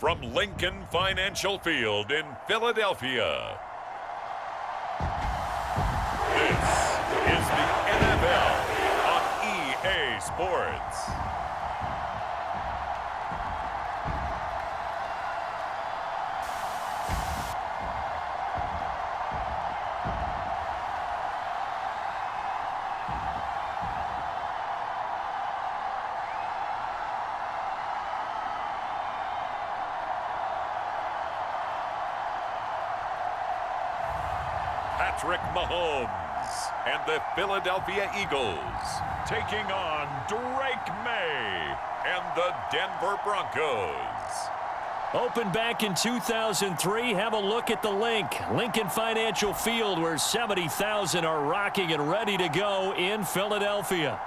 from Lincoln Financial Field in Philadelphia. This is the NFL on EA Sports. Patrick Mahomes and the Philadelphia Eagles taking on Drake May and the Denver Broncos. Opened back in 2003, have a look at the link. Lincoln Financial Field, where 70,000 are rocking and ready to go in Philadelphia.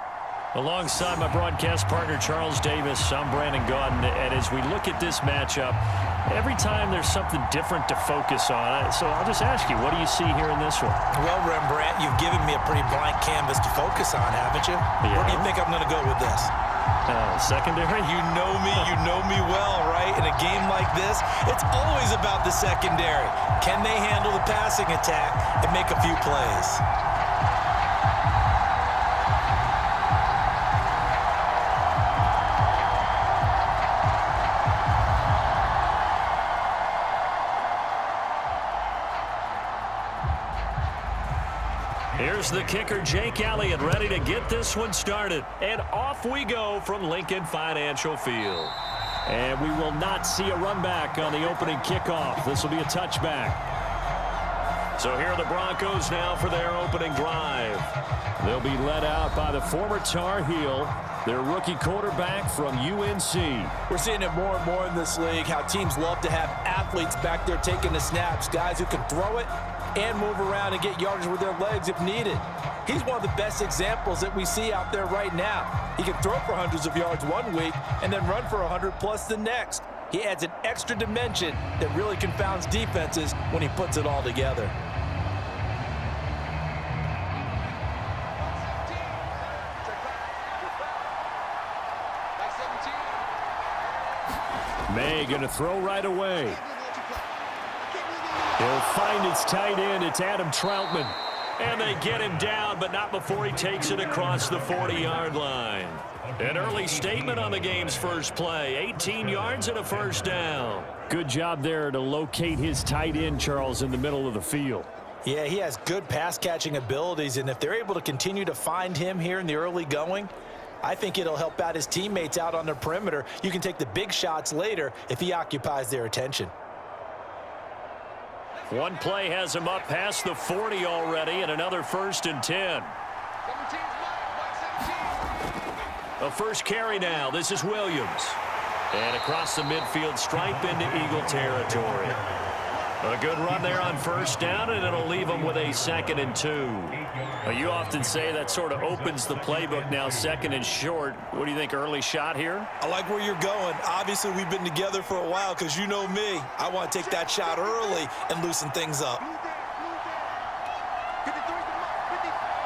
Alongside my broadcast partner, Charles Davis, I'm Brandon Gaudin, and as we look at this matchup, every time there's something different to focus on. So I'll just ask you, what do you see here in this one? Well, Rembrandt, you've given me a pretty blank canvas to focus on, haven't you? Yeah. Where do you think I'm going to go with this? Secondary? You know me well, right? In a game like this, it's always about the secondary. Can they handle the passing attack and make a few plays? Here's the kicker, Jake Elliott, ready to get this one started. And off we go from Lincoln Financial Field. And we will not see a run back on the opening kickoff. This will be a touchback. So here are the Broncos now for their opening drive. They'll be led out by the former Tar Heel, their rookie quarterback from UNC. We're seeing it more and more in this league, how teams love to have athletes back there taking the snaps, guys who can throw it and move around and get yardage with their legs if needed. He's one of the best examples that we see out there right now. He can throw for hundreds of yards one week and then run for 100+ the next. He adds an extra dimension that really confounds defenses when he puts it all together. May going to throw right away. He'll find his tight end. It's Adam Troutman. And they get him down, but not before he takes it across the 40-yard line. An early statement on the game's first play. 18 yards and a first down. Good job there to locate his tight end, Charles, in the middle of the field. Yeah, he has good pass-catching abilities, and if they're able to continue to find him here in the early going, I think it'll help out his teammates out on the perimeter. You can take the big shots later if he occupies their attention. One play has him up past the 40 already, and another 1st and 10. A first carry now. This is Williams. And across the midfield stripe into Eagle territory. A good run there on first down, and it'll leave them with a 2nd and 2. Well, you often say that sort of opens the playbook now, 2nd and short. What do you think, early shot here? I like where you're going. Obviously, we've been together for a while because you know me. I want to take that shot early and loosen things up.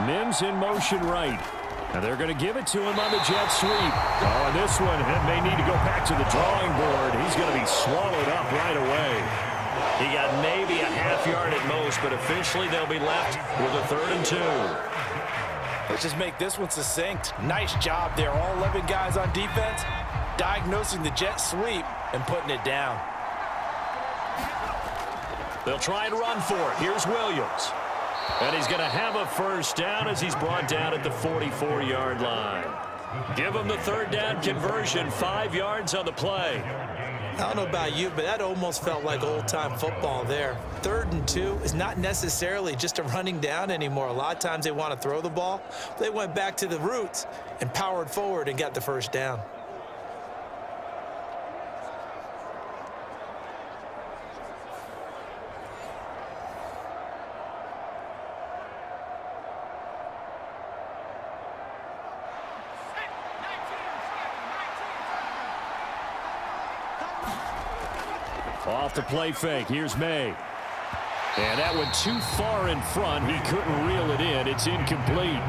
Mims in motion right. And they're going to give it to him on the jet sweep. Oh, and this one may need to go back to the drawing board. He's going to be swallowed up right away. He got maybe a half yard at most, but officially they'll be left with a 3rd and 2. Let's just make this one succinct. Nice job there. All 11 guys on defense diagnosing the jet sweep and putting it down. They'll try and run for it. Here's Williams. And he's going to have a first down as he's brought down at the 44-yard line. Give him the 3rd down conversion, 5 yards on the play. I don't know about you, but that almost felt like old-time football there. 3rd and 2 is not necessarily just a running down anymore. A lot of times they want to throw the ball. They went back to the roots and powered forward and got the first down. Off the play fake. Here's May. And that went too far in front. He couldn't reel it in. It's incomplete.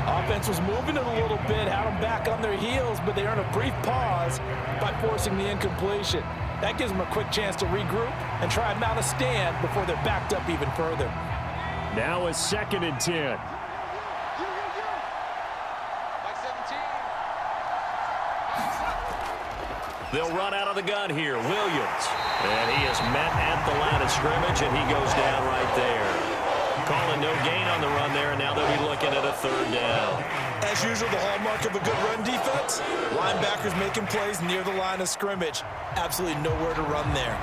Offense was moving it a little bit, had them back on their heels, but they earned a brief pause by forcing the incompletion. That gives them a quick chance to regroup and try and mount a stand before they're backed up even further. Now a 2nd and 10. They'll run out of the gun here. Williams. And he is met at the line of scrimmage, and he goes down right there. Calling no gain on the run there, and now they'll be looking at a 3rd down. As usual, the hallmark of a good run defense, linebackers making plays near the line of scrimmage. Absolutely nowhere to run there.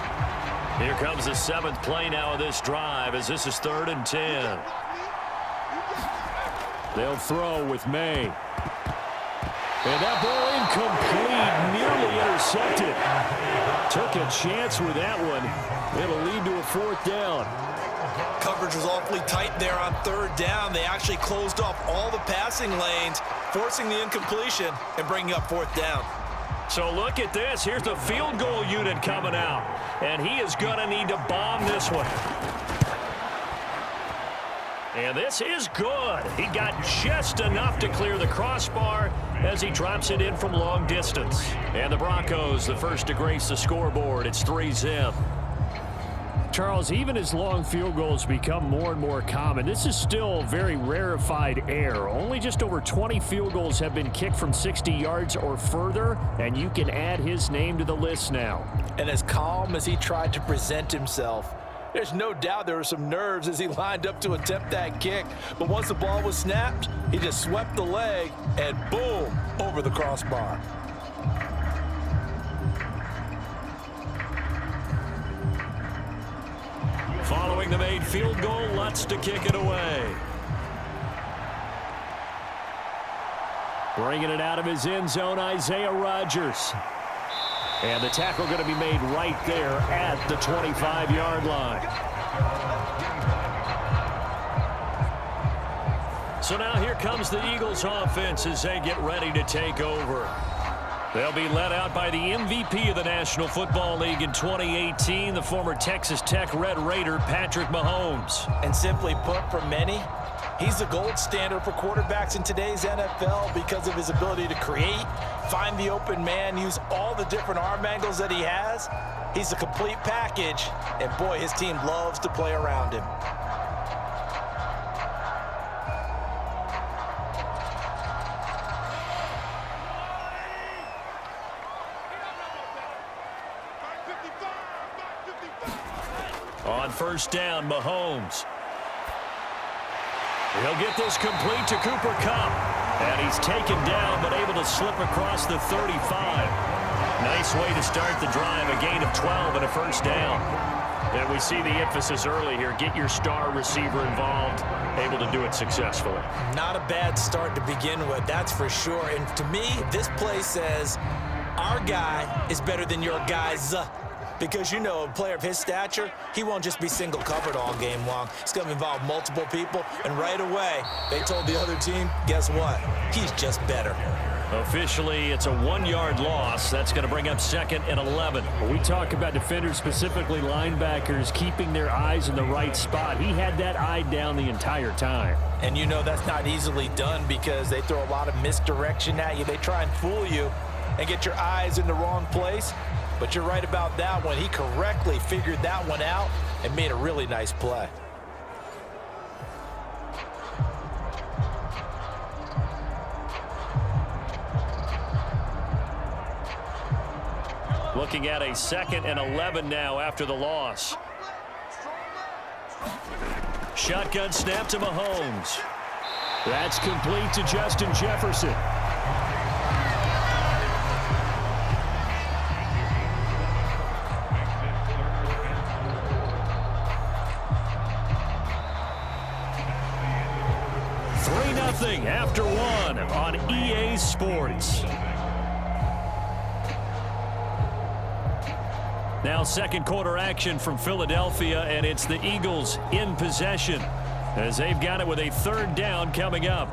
Here comes the 7th play now of this drive, as this is 3rd and 10. They'll throw with May. And that ball incomplete, nearly intercepted. Took a chance with that one. It'll lead to a 4th down. Coverage was awfully tight there on 3rd down. They actually closed off all the passing lanes, forcing the incompletion and bringing up 4th down. So look at this. Here's the field goal unit coming out. And he is going to need to bomb this one. And this is good. He got just enough to clear the crossbar as he drops it in from long distance. And the Broncos, the first to grace the scoreboard. It's 3-zip. Charles, even as long field goals become more and more common, this is still very rarefied air. Only just over 20 field goals have been kicked from 60 yards or further, and you can add his name to the list now. And as calm as he tried to present himself, there's no doubt there were some nerves as he lined up to attempt that kick. But once the ball was snapped, he just swept the leg and boom, over the crossbar. Following the made field goal, Lutz to kick it away. Bringing it out of his end zone, Isaiah Rodgers. And the tackle going to be made right there at the 25-yard line. So now here comes the Eagles offense as they get ready to take over. They'll be led out by the MVP of the National Football League in 2018, the former Texas Tech Red Raider, Patrick Mahomes. And simply put, for many, he's the gold standard for quarterbacks in today's NFL because of his ability to create, find the open man, use all the different arm angles that he has. He's a complete package, and boy, his team loves to play around him. On 1st down, Mahomes. He'll get this complete to Cooper Kupp. And he's taken down, but able to slip across the 35. Nice way to start the drive, a gain of 12 and a 1st down. And we see the emphasis early here. Get your star receiver involved, able to do it successfully. Not a bad start to begin with, that's for sure. And to me, this play says, our guy is better than your guys. Because, you know, a player of his stature, he won't just be single covered all game long. It's going to involve multiple people, and right away, they told the other team, guess what? He's just better. Officially, it's a 1-yard loss. That's going to bring up 2nd and 11. When we talk about defenders, specifically linebackers, keeping their eyes in the right spot, he had that eye down the entire time. And you know that's not easily done because they throw a lot of misdirection at you. They try and fool you and get your eyes in the wrong place. But you're right about that one. He correctly figured that one out and made a really nice play. Looking at a 2nd and 11 now after the loss. Shotgun snap to Mahomes. That's complete to Justin Jefferson. After one on EA Sports. Now 2nd quarter action from Philadelphia, and it's the Eagles in possession as they've got it with a 3rd down coming up.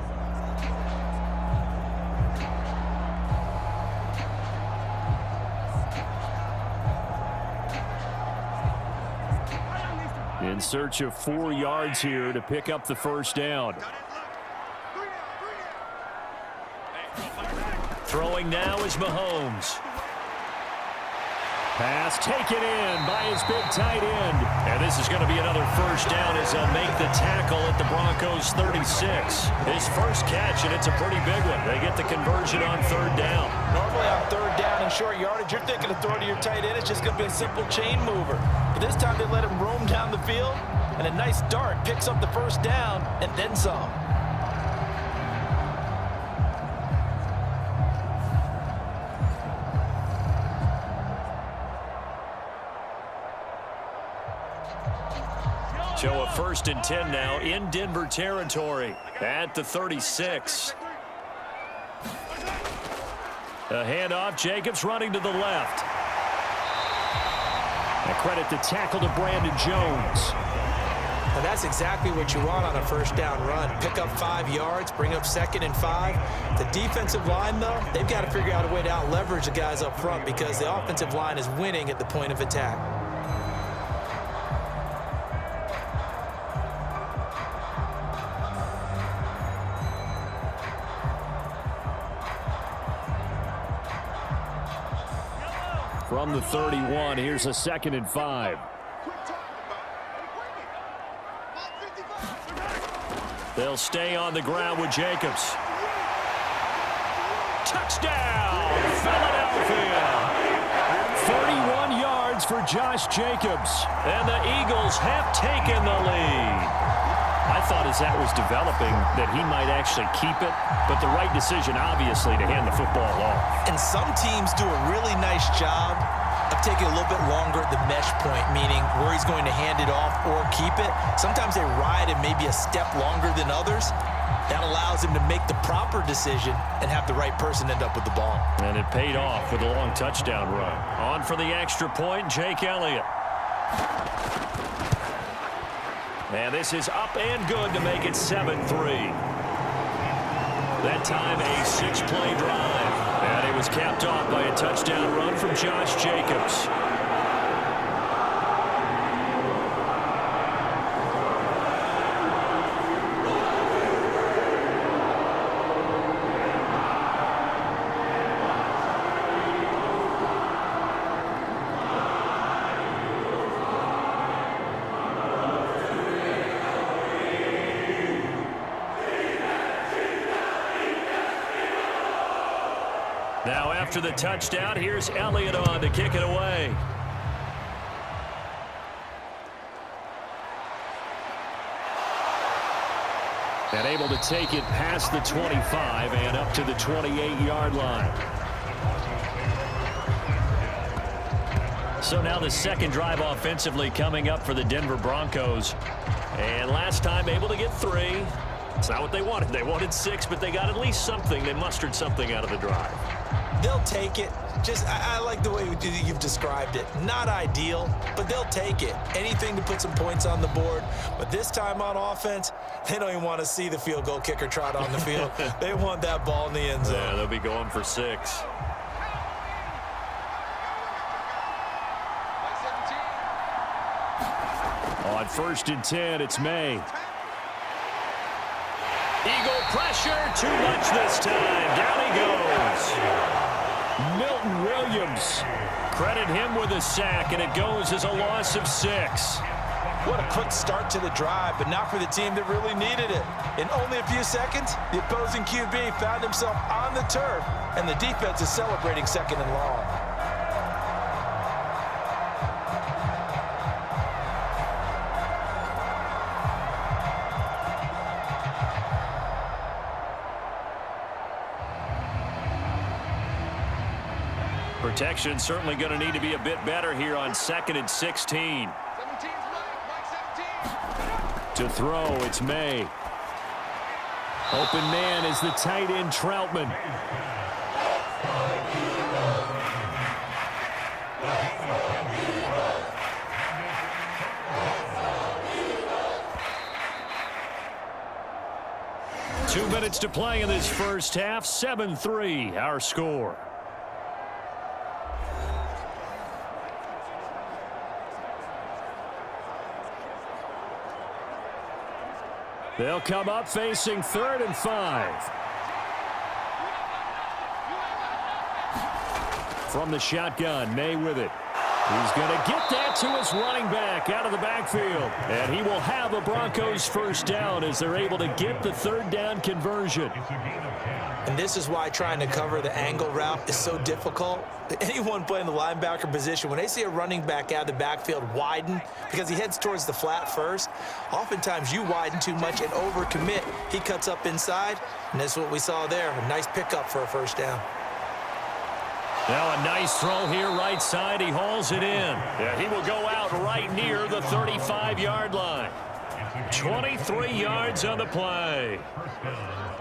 In search of 4 yards here to pick up the 1st down. Throwing now is Mahomes. Pass taken in by his big tight end. And this is going to be another first down as they'll make the tackle at the Broncos 36. His first catch, and it's a pretty big one. They get the conversion on third down. Normally on third down and short yardage, you're thinking of throwing to your tight end. It's just going to be a simple chain mover. But this time they let him roam down the field, and a nice dart picks up the first down and then some. So a 1st and 10 now in Denver territory at the 36. A handoff. Jacobs running to the left. A credit the tackle to Brandon Jones. And that's exactly what you want on a first down run. Pick up 5 yards, bring up 2nd and 5. The defensive line, though, they've got to figure out a way to out-leverage the guys up front because the offensive line is winning at the point of attack. From the 31, here's a 2nd and 5. They'll stay on the ground with Jacobs. Touchdown, Philadelphia! 31 yards for Josh Jacobs. And the Eagles have taken the lead. I thought as that was developing that he might actually keep it, but the right decision, obviously, to hand the football off. And some teams do a really nice job of taking a little bit longer at the mesh point, meaning where he's going to hand it off or keep it. Sometimes they ride it maybe a step longer than others. That allows him to make the proper decision and have the right person end up with the ball. And it paid off with a long touchdown run. On for the extra point, Jake Elliott. And this is up and good to make it 7-3. That time a 6-play drive. And it was capped off by a touchdown run from Josh Jacobs. Now after the touchdown, here's Elliott on to kick it away. And able to take it past the 25 and up to the 28-yard line. So now the second drive offensively coming up for the Denver Broncos. And last time able to get 3. It's not what they wanted. They wanted 6, but they got at least something. They mustered something out of the drive. They'll take it. I like the way you've described it. Not ideal, but they'll take it. Anything to put some points on the board. But this time on offense, they don't even want to see the field goal kicker trot on the field. They want that ball in the end zone. Yeah, they'll be going for 6. On 1st and 10, it's May. Eagle pressure, too much this time. Down he goes. Milton Williams. Credit him with a sack, and it goes as a loss of 6. What a quick start to the drive, but not for the team that really needed it. In only a few seconds, the opposing QB found himself on the turf, and the defense is celebrating 2nd and long. Protection certainly going to need to be a bit better here on 2nd and 16. To throw, it's May. Open man is the tight end, Troutman. Two minutes to play in this first half. 7-3, our score. They'll come up facing 3rd and 5. From the shotgun, May with it. He's going to get that to his running back out of the backfield. And he will have a Broncos first down as they're able to get the third down conversion. And this is why trying to cover the angle route is so difficult. Anyone playing the linebacker position, when they see a running back out of the backfield widen because he heads towards the flat first, oftentimes you widen too much and overcommit. He cuts up inside, and that's what we saw there. A nice pickup for a first down. Now a nice throw here right side. He hauls it in. Yeah, he will go out right near the 35-yard line. 23 yards on the play.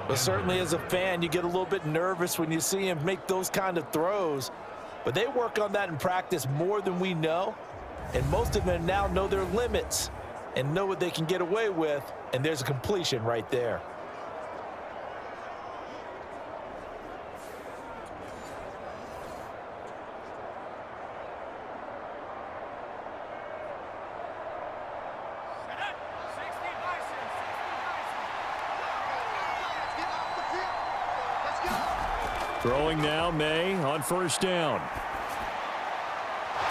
But certainly as a fan, you get a little bit nervous when you see him make those kind of throws. But they work on that in practice more than we know. And most of them now know their limits and know what they can get away with. And there's a completion right there. Throwing now, May on first down.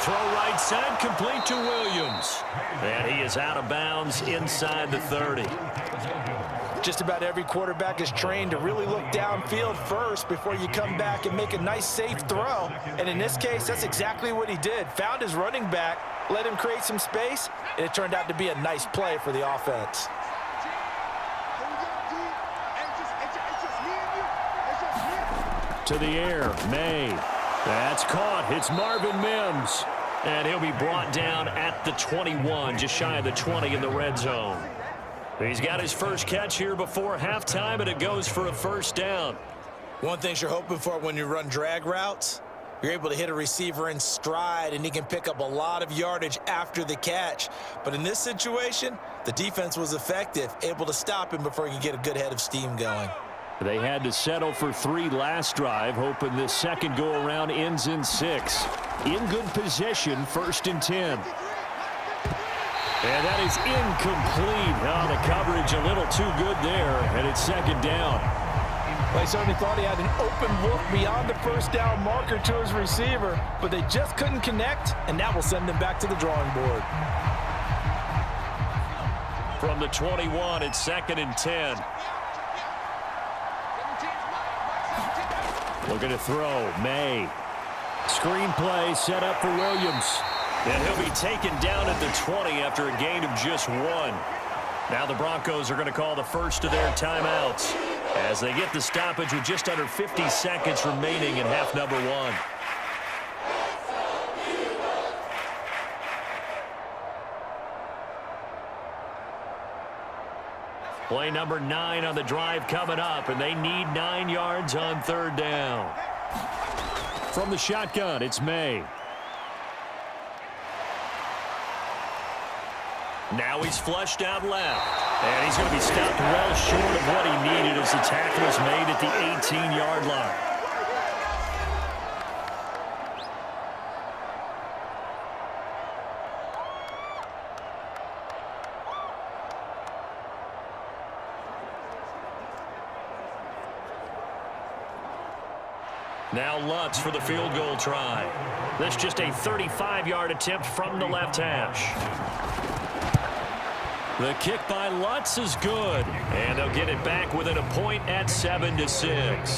Throw right side, complete to Williams. And he is out of bounds inside the 30. Just about every quarterback is trained to really look downfield first before you come back and make a nice, safe throw. And in this case, that's exactly what he did. Found his running back, let him create some space, and it turned out to be a nice play for the offense. To the air, May. That's caught. It's Marvin Mims. And he'll be brought down at the 21, just shy of the 20 in the red zone. He's got his first catch here before halftime, and it goes for a first down. One thing you're hoping for when you run drag routes, you're able to hit a receiver in stride, and he can pick up a lot of yardage after the catch. But in this situation, the defense was effective, able to stop him before he could get a good head of steam going. They had to settle for 3 last drive, hoping this second go-around ends in 6. In good position, 1st and 10. And that is incomplete. Oh, the coverage a little too good there, and it's second down. Well, he certainly thought he had an open look beyond the first down marker to his receiver, but they just couldn't connect, and that will send them back to the drawing board. From the 21, it's 2nd and 10. Looking to throw, May. Screenplay set up for Williams. And he'll be taken down at the 20 after a gain of just 1. Now the Broncos are going to call the first of their timeouts as they get the stoppage with just under 50 seconds remaining in half number 1. Play number 9 on the drive coming up, and they need 9 yards on 3rd down. From the shotgun, it's May. Now he's flushed out left. And he's going to be stopped well short of what he needed as the tackle is made at the 18-yard line. Now Lutz for the field goal try. This just a 35-yard attempt from the left hash. The kick by Lutz is good, and they'll get it back within a point at 7-6.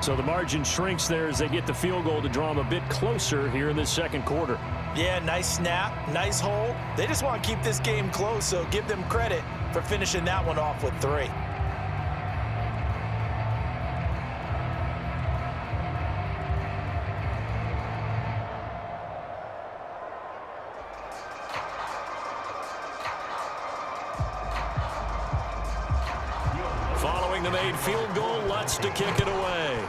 So the margin shrinks there as they get the field goal to draw them a bit closer here in this second quarter. Yeah, nice snap, nice hold. They just want to keep this game close, so give them credit for finishing that one off with 3. Following the made field goal, Lutz to kick it away.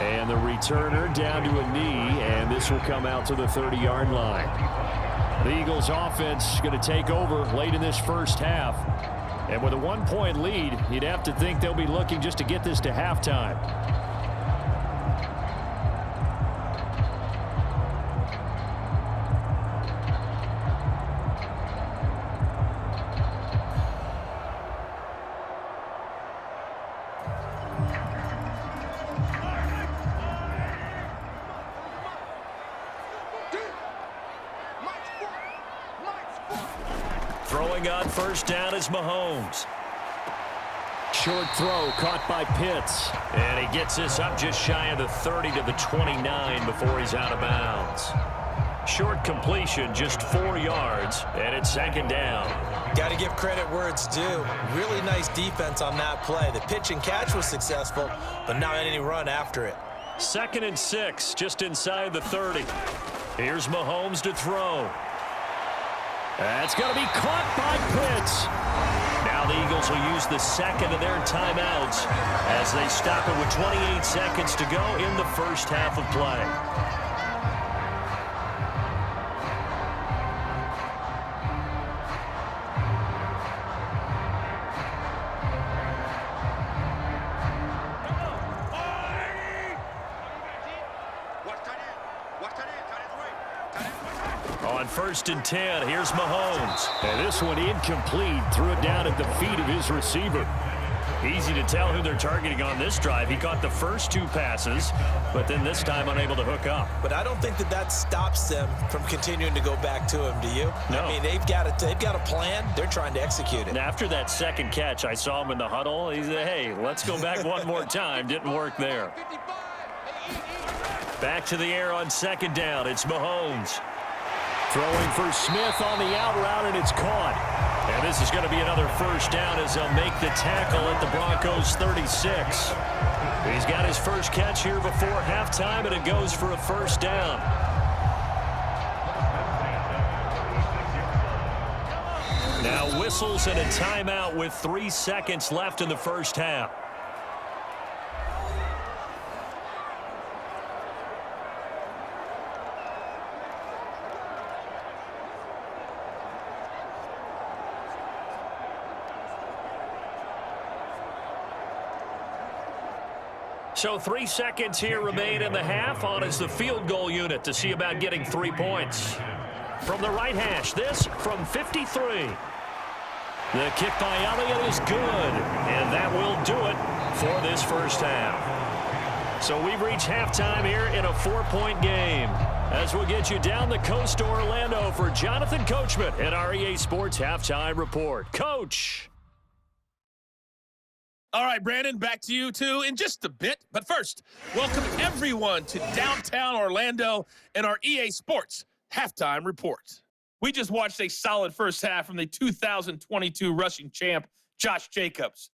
And the returner down to a knee, and this will come out to the 30-yard line. The Eagles offense going to take over late in this first half. And with a 1-point lead, you'd have to think they'll be looking just to get this to halftime. Throwing on first down is Mahomes. Short throw caught by Pitts. And he gets this up just shy of the 30 to the 29 before he's out of bounds. Short completion, just 4 yards, and it's second down. Got to give credit where it's due. Really nice defense on that play. The pitch and catch was successful, but not any run after it. 2nd and 6, just inside the 30. Here's Mahomes to throw. That's going to be caught by Pitts. Now the Eagles will use the second of their timeouts as they stop it with 28 seconds to go in the first half of play. On 1st and 10, here's Mahomes. And this one incomplete. Threw it down at the feet of his receiver. Easy to tell who they're targeting on this drive. He caught the first 2 passes, but then this time unable to hook up. But I don't think that stops them from continuing to go back to him, do you? No. I mean, they've got a plan. They're trying to execute it. And after that second catch, I saw him in the huddle. He said, hey, let's go back one more time. Didn't work there. Back to the air on 2nd down. It's Mahomes. Throwing for Smith on the out route, and it's caught. And this is going to be another first down as they'll make the tackle at the Broncos 36. He's got his first catch here before halftime, and it goes for a first down. Now whistles and a timeout with 3 seconds left in the first half. So 3 seconds here remain in the half. On is the field goal unit to see about getting 3 points. From the right hash, this from 53. The kick by Elliott is good, and that will do it for this first half. So we've reached halftime here in a 4-point game. As we'll get you down the coast to Orlando for Jonathan Coachman at our EA Sports Halftime Report. Coach. All right, Brandon, back to you, too, in just a bit. But first, welcome everyone to downtown Orlando and our EA Sports Halftime Report. We just watched a solid first half from the 2022 rushing champ, Josh Jacobs.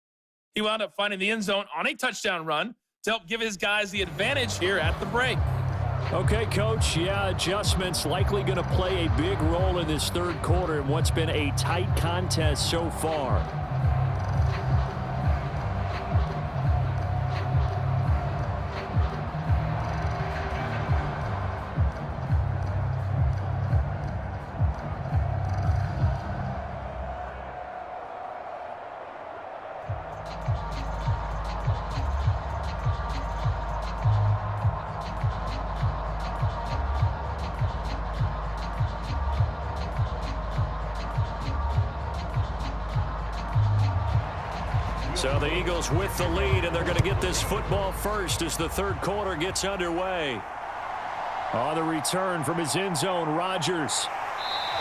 He wound up finding the end zone on a touchdown run to help give his guys the advantage here at the break. Okay, Coach, yeah, adjustments likely going to play a big role in this third quarter in what's been a tight contest so far. So the Eagles with the lead, and they're going to get this football first as the third quarter gets underway. On the return from his end zone, Rodgers.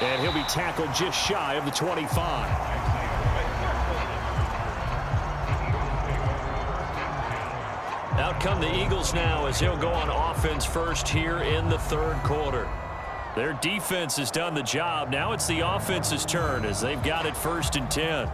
And he'll be tackled just shy of the 25. Out come the Eagles now as they'll go on offense first here in the third quarter. Their defense has done the job. Now it's the offense's turn as they've got it 1st and 10.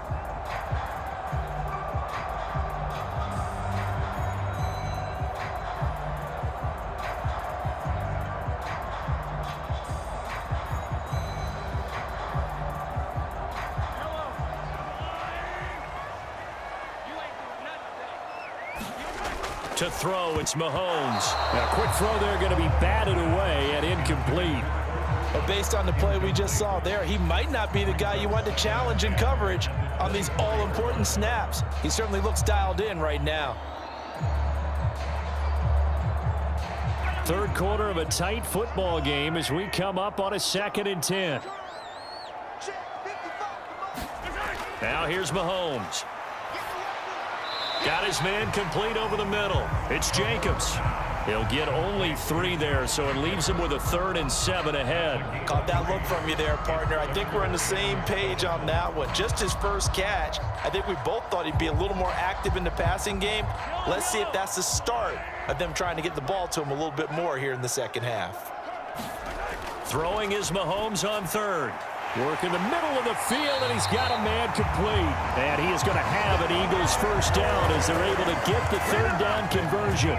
To throw, it's Mahomes. A quick throw there going to be batted away and incomplete. But based on the play we just saw there, he might not be the guy you want to challenge in coverage on these all-important snaps. He certainly looks dialed in right now. Third quarter of a tight football game as we come up on a 2nd and 10. Now here's Mahomes. Got his man complete over the middle. It's Jacobs. He'll get only 3 there, so it leaves him with a 3rd and 7 ahead. Caught that look from you there, partner. I think we're on the same page on that one. Just his first catch. I think we both thought he'd be a little more active in the passing game. Let's see if that's the start of them trying to get the ball to him a little bit more here in the second half. Throwing is Mahomes on 3rd. Work in the middle of the field, and he's got a man complete. And he is going to have an Eagles first down as they're able to get the 3rd down conversion.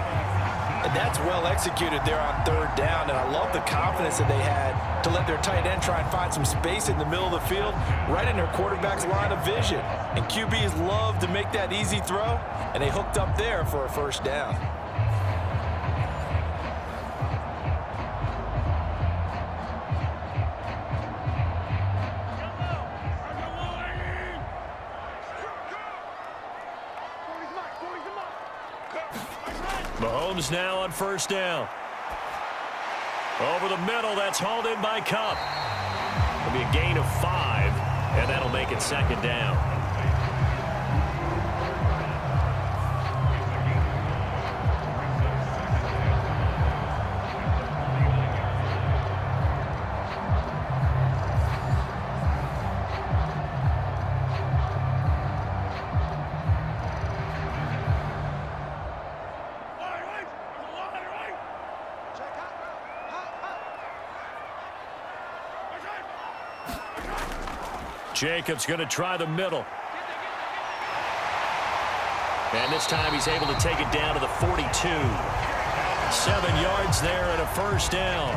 And that's well executed there on 3rd down, and I love the confidence that they had to let their tight end try and find some space in the middle of the field, right in their quarterback's line of vision. And QBs love to make that easy throw, and they hooked up there for a first down. Mahomes now on first down. Over the middle, that's hauled in by Cup. It'll be a gain of 5, and that'll make it 2nd down. Jacobs going to try the middle. And this time he's able to take it down to the 42. 7 yards there and a first down.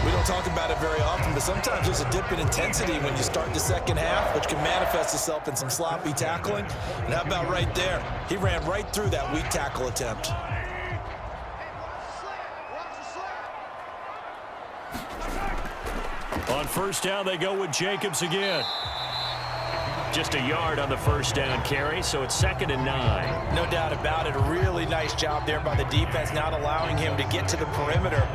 We don't talk about it very often, but sometimes there's a dip in intensity when you start the second half, which can manifest itself in some sloppy tackling. And how about right there? He ran right through that weak tackle attempt. On first down, they go with Jacobs again. Just a yard on the first down carry, so it's 2nd and 9. No doubt about it. A really nice job there by the defense, not allowing him to get to the perimeter.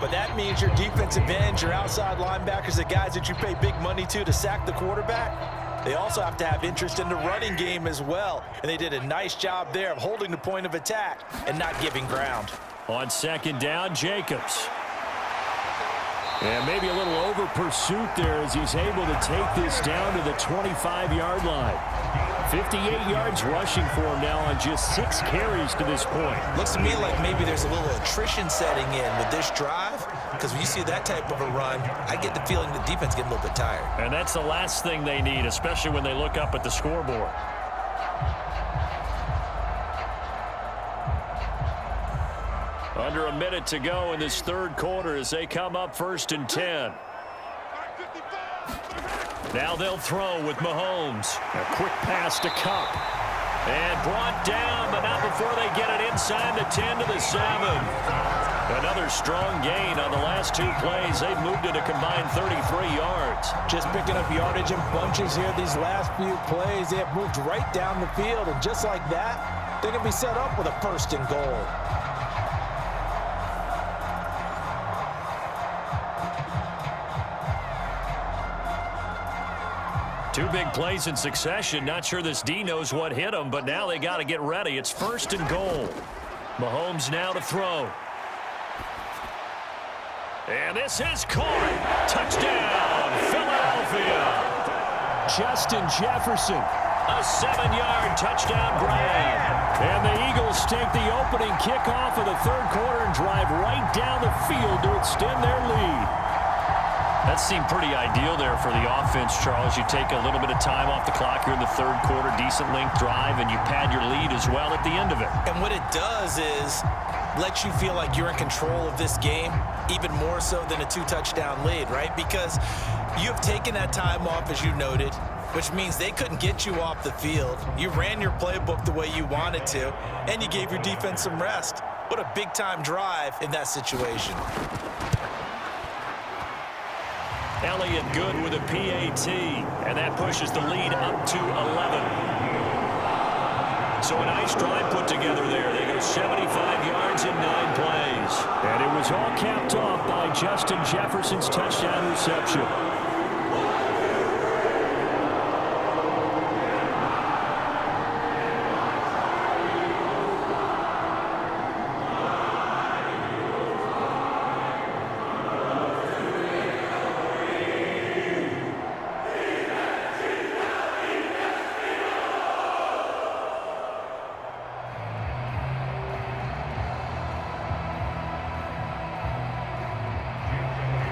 But that means your defensive ends, your outside linebackers, the guys that you pay big money to sack the quarterback, they also have to have interest in the running game as well. And they did a nice job there of holding the point of attack and not giving ground. On 2nd down, Jacobs. And maybe a little over pursuit there as he's able to take this down to the 25-yard line. 58 yards rushing for him now on just 6 carries to this point. Looks to me like maybe there's a little attrition setting in with this drive, because when you see that type of a run, I get the feeling the defense getting a little bit tired. And that's the last thing they need, especially when they look up at the scoreboard. Under a minute to go in this 3rd quarter as they come up 1st and 10. Now they'll throw with Mahomes. A quick pass to Cup. And brought down, but not before they get it inside the 10 to the 7. Another strong gain on the last 2 plays. They've moved it a combined 33 yards. Just picking up yardage in bunches here these last few plays. They have moved right down the field, and just like that, they're going to be set up with a 1st and goal. Two big plays in succession. Not sure this D knows what hit him, but now they got to get ready. It's 1st and goal. Mahomes now to throw. And this is caught. Touchdown, Philadelphia. Justin Jefferson. A 7-yard touchdown grab. And the Eagles take the opening kickoff of the 3rd quarter and drive right down the field to extend their lead. That seemed pretty ideal there for the offense, Charles. You take a little bit of time off the clock here in the 3rd quarter, decent length drive, and you pad your lead as well at the end of it. And what it does is let you feel like you're in control of this game, even more so than a 2-touchdown lead, right? Because you have taken that time off, as you noted, which means they couldn't get you off the field. You ran your playbook the way you wanted to, and you gave your defense some rest. What a big-time drive in that situation. Elliott good with a PAT, and that pushes the lead up to 11. So a nice drive put together there. They go 75 yards in 9 plays. And it was all capped off by Justin Jefferson's touchdown reception.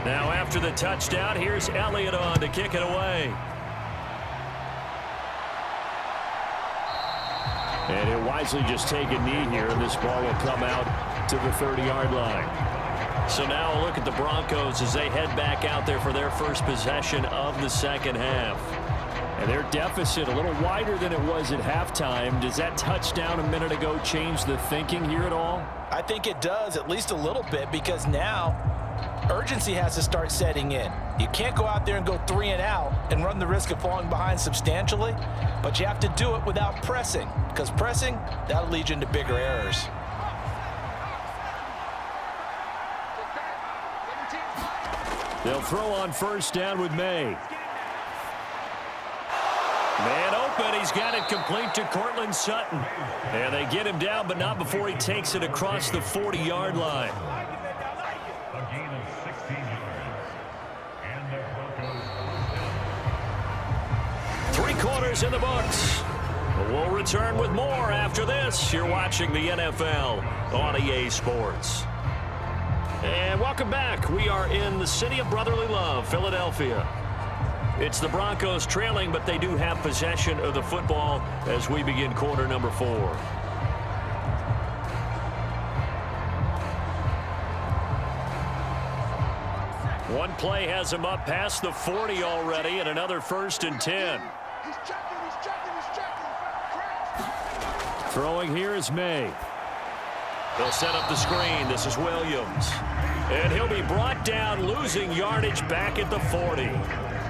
Now after the touchdown, here's Elliott on to kick it away. And he'll wisely just take a knee here, and this ball will come out to the 30-yard line. So now a look at the Broncos as they head back out there for their first possession of the second half. And their deficit a little wider than it was at halftime. Does that touchdown a minute ago change the thinking here at all? I think it does, at least a little bit, because now urgency has to start setting in. You can't go out there and go 3 and out and run the risk of falling behind substantially, but you have to do it without pressing, because pressing, that'll lead you into bigger errors. They'll throw on first down with May. Man open, he's got it complete to Cortland Sutton. And they get him down, but not before he takes it across the 40-yard line. A gain of 16 yards. And the Broncos. 3 quarters in the books. We'll return with more after this. You're watching the NFL on EA Sports. And welcome back. We are in the city of brotherly love, Philadelphia. It's the Broncos trailing, but they do have possession of the football as we begin quarter number 4. One play has him up past the 40 already, and another 1st and 10. Throwing here is May. They'll set up the screen. This is Williams. And he'll be brought down, losing yardage back at the 40.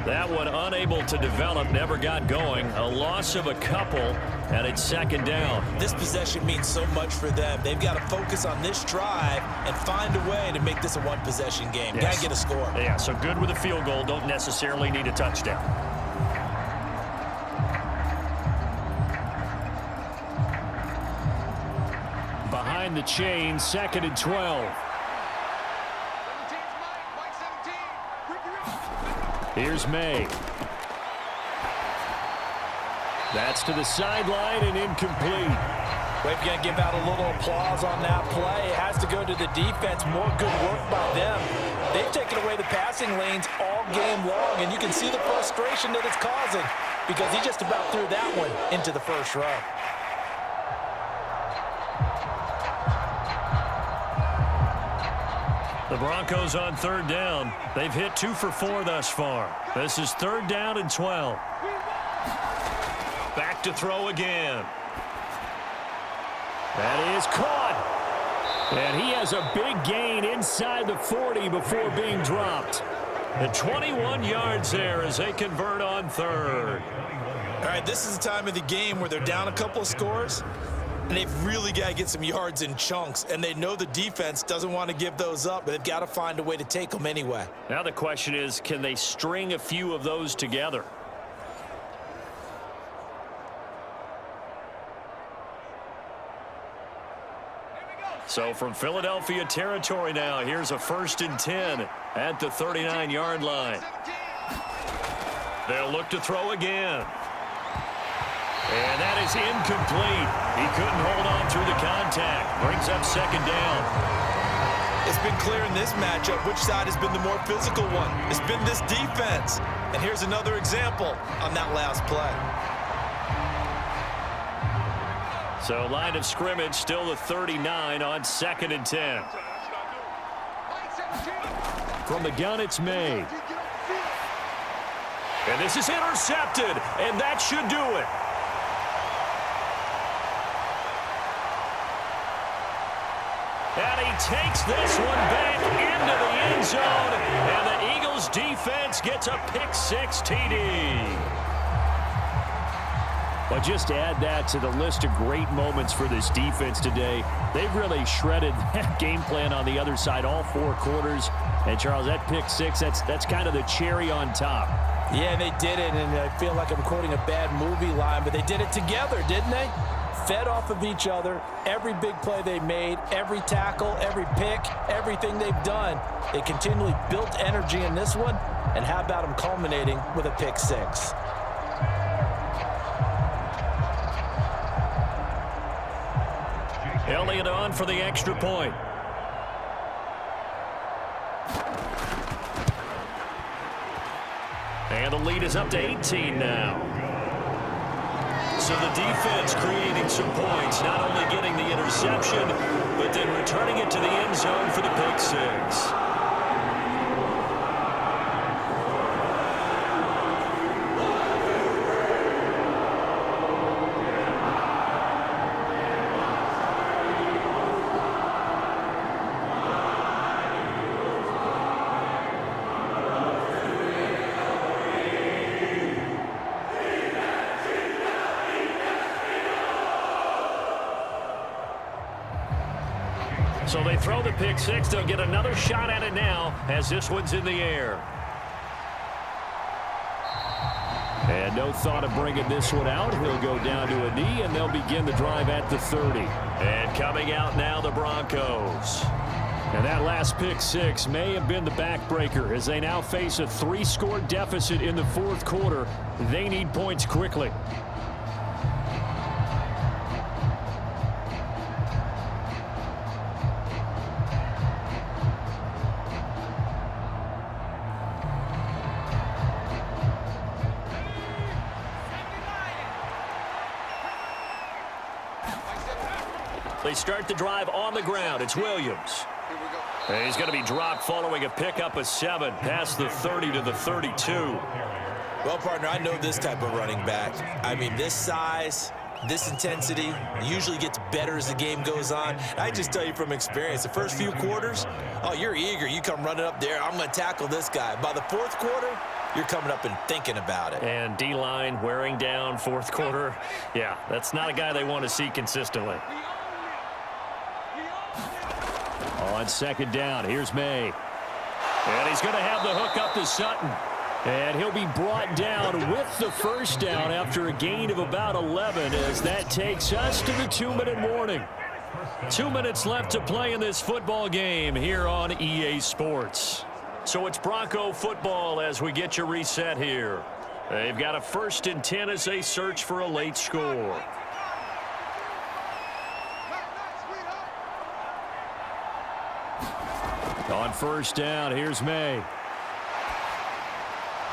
That one unable to develop, never got going. A loss of a couple, and it's 2nd down. This possession means so much for them. They've got to focus on this drive and find a way to make this a one-possession game. Yes. Got to get a score. Yeah, so good with a field goal. Don't necessarily need a touchdown. Behind the chain, 2nd and 12. Here's May. That's to the sideline and incomplete. We've got to give out a little applause on that play. It has to go to the defense. More good work by them. They've taken away the passing lanes all game long, and you can see the frustration that it's causing because he just about threw that one into the first row. The Broncos on 3rd down. They've hit 2 for 4 thus far. This is 3rd down and 12. Back to throw again. That is caught. And he has a big gain inside the 40 before being dropped. And 21 yards there as they convert on 3rd. All right, this is the time of the game where they're down a couple of scores, and they've really got to get some yards in chunks, and they know the defense doesn't want to give those up, but they've got to find a way to take them anyway. Now the question is, can they string a few of those together? So from Philadelphia territory now, here's a 1st and 10 at the 39-yard line. They'll look to throw again. And that is incomplete. He couldn't hold on through the contact. Brings up 2nd down. It's been clear in this matchup which side has been the more physical one. It's been this defense. And here's another example on that last play. So line of scrimmage still the 39 on 2nd and 10. From the gun, it's May. And this is intercepted, and that should do it. And he takes this one back into the end zone, and the Eagles defense gets a pick-6 TD. But just add that to the list of great moments for this defense today. They've really shredded that game plan on the other side all 4 quarters. And, Charles, that pick-6, that's kind of the cherry on top. Yeah, they did it, and I feel like I'm quoting a bad movie line, but they did it together, didn't they? Fed off of each other, every big play they made, every tackle, every pick, everything they've done. They continually built energy in this one, and how about them culminating with a pick-6? Elliott on for the extra point. And the lead is up to 18 now. So the defense creating some points, not only getting the interception, but then returning it to the end zone for the pick six. So they throw the pick six. They'll get another shot at it now as this one's in the air. And no thought of bringing this one out. He'll go down to a knee, and they'll begin the drive at the 30. And coming out now, the Broncos. And that last pick six may have been the backbreaker as they now face a 3-score deficit in the fourth quarter. They need points quickly. They start the drive on the ground. It's Williams. And he's going to be dropped following a pickup of 7 past the 30 to the 32. Well, partner, I know this type of running back. I mean, this size, this intensity usually gets better as the game goes on. I just tell you from experience, the first few quarters, oh, you're eager. You come running up there. I'm going to tackle this guy. By the fourth quarter, you're coming up and thinking about it. And D-line wearing down fourth quarter. Yeah, that's not a guy they want to see consistently. On second down, here's May. And he's going to have the hook up to Sutton. And he'll be brought down with the first down after a gain of about 11 as that takes us to the 2-minute warning. 2 minutes left to play in this football game here on EA Sports. So it's Bronco football as we get you reset here. They've got a 1st and 10 as they search for a late score. On first down, here's May.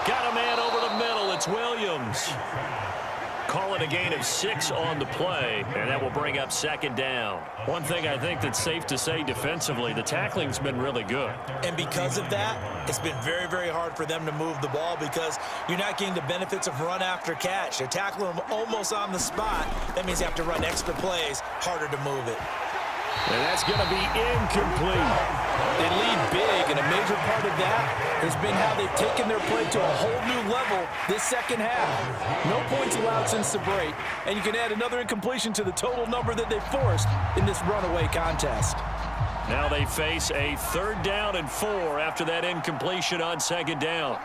Got a man over the middle. It's Williams. Call it a gain of 6 on the play, and that will bring up second down. One thing I think that's safe to say defensively, the tackling's been really good. And because of that, it's been very, very hard for them to move the ball because you're not getting the benefits of run after catch. They're tackling them almost on the spot. That means you have to run extra plays, harder to move it. And that's going to be incomplete. They lead big, and a major part of that has been how they've taken their play to a whole new level this second half. No points allowed since the break, and you can add another incompletion to the total number that they forced in this runaway contest. Now they face a 3rd down and 4 after that incompletion on second down.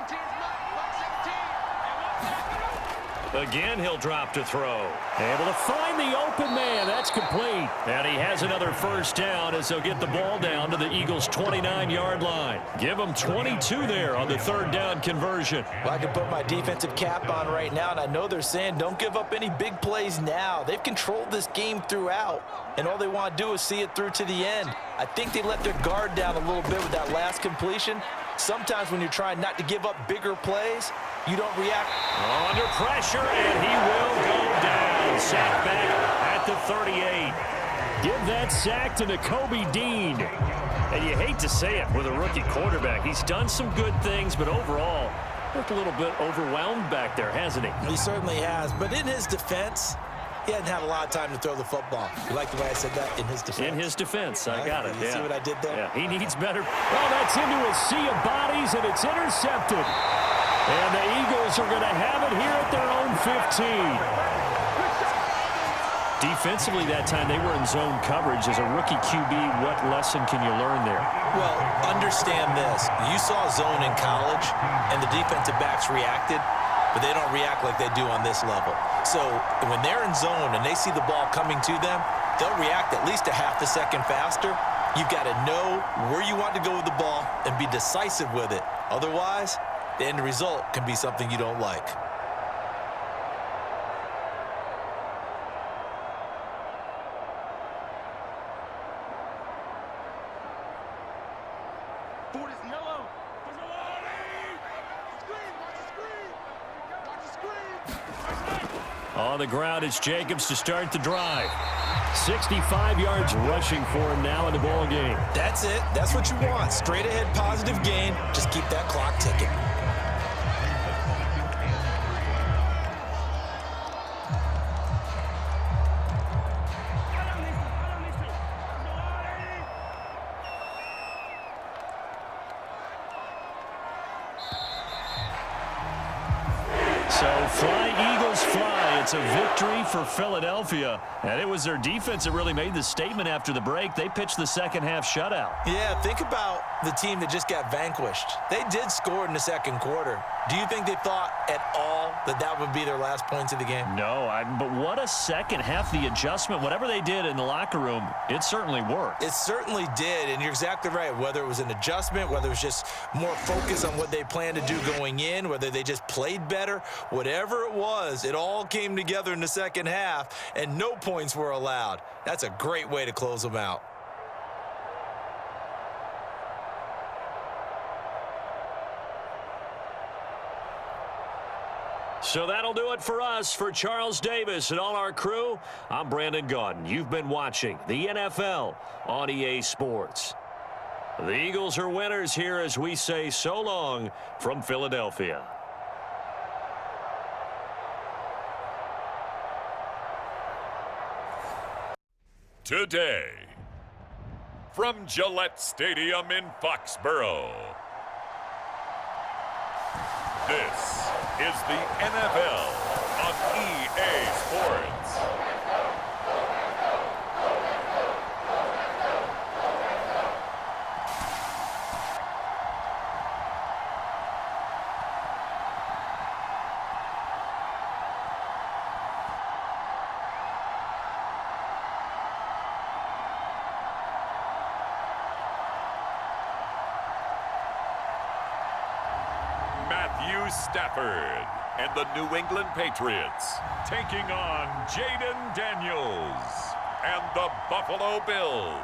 Again, he'll drop to throw. Able to find the open man. That's complete. And he has another first down as they'll get the ball down to the Eagles' 29-yard line. Give them 22 there on the 3rd down conversion. Well, I can put my defensive cap on right now, and I know they're saying don't give up any big plays now. They've controlled this game throughout, and all they want to do is see it through to the end. I think they let their guard down a little bit with that last completion. Sometimes when you're trying not to give up bigger plays, you don't react. Under pressure, and he will go down. Sack back at the 38. Give that sack to Nakobe Dean. And you hate to say it with a rookie quarterback. He's done some good things, but overall, looked a little bit overwhelmed back there, hasn't he? He certainly has. But in his defense, he hadn't had a lot of time to throw the football. You like the way I said that? In his defense. In his defense. I got it. You see what I did there? Yeah, he needs better. Oh, that's into a sea of bodies, and it's intercepted. And the Eagles are going to have it here at their own 15. Defensively that time, they were in zone coverage. As a rookie QB, what lesson can you learn there? Well, understand this. You saw zone in college, and the defensive backs reacted, but they don't react like they do on this level. So when they're in zone and they see the ball coming to them, they'll react at least a half a second faster. You've got to know where you want to go with the ball and be decisive with it. Otherwise, the end result can be something you don't like. Board is yellow. There's a warning! Screen! Watch the screen! On the ground, it's Jacobs to start the drive. 65 yards rushing for him now in the ball game. That's it. That's what you want. Straight ahead, positive gain. Just keep that clock ticking. So fly, Eagles, fly. It's a victory for Philadelphia. And it was their defense that really made the statement after the break. They pitched the second half shutout. Yeah, think about the team that just got vanquished. They did score in the second quarter. Do you think they thought at all that that would be their last points of the game? No, but what a second half. The adjustment, whatever they did in the locker room, it certainly worked. It certainly did, and you're exactly right. Whether it was an adjustment, whether it was just more focus on what they planned to do going in, whether they just played better, whatever it was, it all came together in the second half, and no points were allowed. That's a great way to close them out. So that'll do it for us. For Charles Davis and all our crew, I'm Brandon Gaudin. You've been watching the NFL on EA Sports. The Eagles are winners here as we say so long from Philadelphia. Today, from Gillette Stadium in Foxborough, this is the NFL on EA Sports. Stafford and the New England Patriots taking on Jaden Daniels and the Buffalo Bills.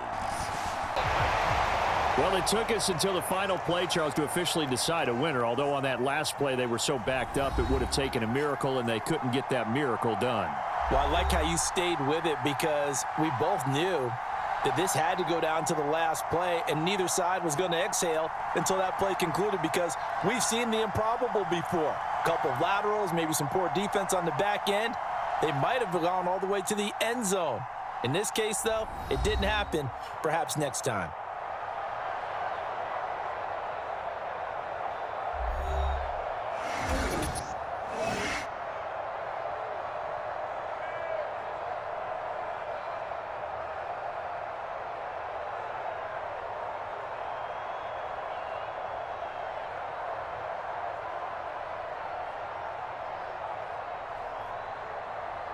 Well, it took us until the final play, Charles, to officially decide a winner, although on that last play they were so backed up it would have taken a miracle, and they couldn't get that miracle done. Well, I like how you stayed with it because we both knew that this had to go down to the last play, and neither side was going to exhale until that play concluded because we've seen the improbable before. A couple of laterals, maybe some poor defense on the back end. They might have gone all the way to the end zone. In this case, though, it didn't happen. Perhaps next time.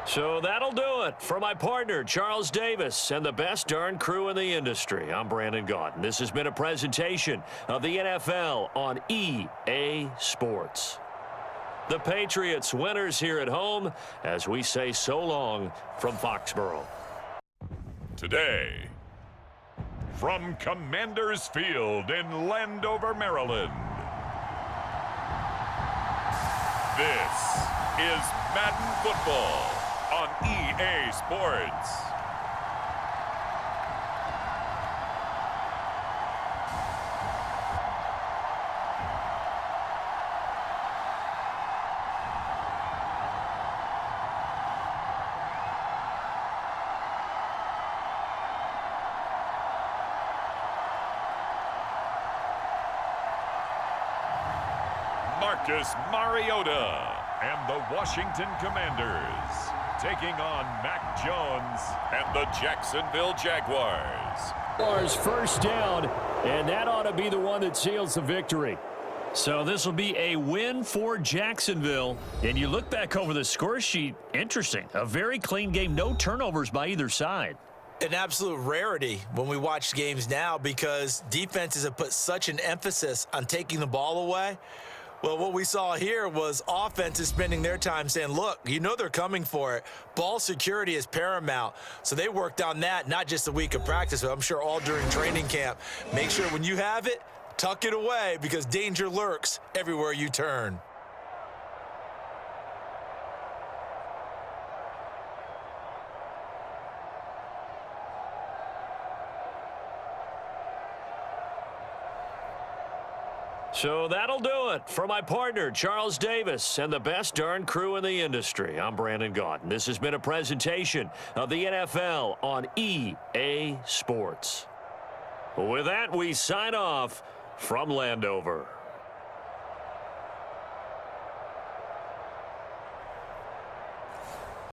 So that'll do it for my partner, Charles Davis, and the best darn crew in the industry. I'm Brandon Gaudin. This has been a presentation of the NFL on EA Sports. The Patriots winners here at home as we say so long from Foxborough. Today, from Commander's Field in Landover, Maryland, this is Madden Football on EA Sports. Marcus Mariota and the Washington Commanders taking on Mac Jones and the Jacksonville Jaguars. First down, and that ought to be the one that seals the victory. So this will be a win for Jacksonville. And you look back over the score sheet, interesting. A very clean game, no turnovers by either side. An absolute rarity when we watch games now because defenses have put such an emphasis on taking the ball away. Well, what we saw here was offenses spending their time saying, look, you know they're coming for it. Ball security is paramount. So they worked on that, not just a week of practice, but I'm sure all during training camp. Make sure when you have it, tuck it away because danger lurks everywhere you turn. So that'll do it. For my partner, Charles Davis, and the best darn crew in the industry, I'm Brandon Gaudin. This has been a presentation of the NFL on EA Sports. With that, we sign off from Landover.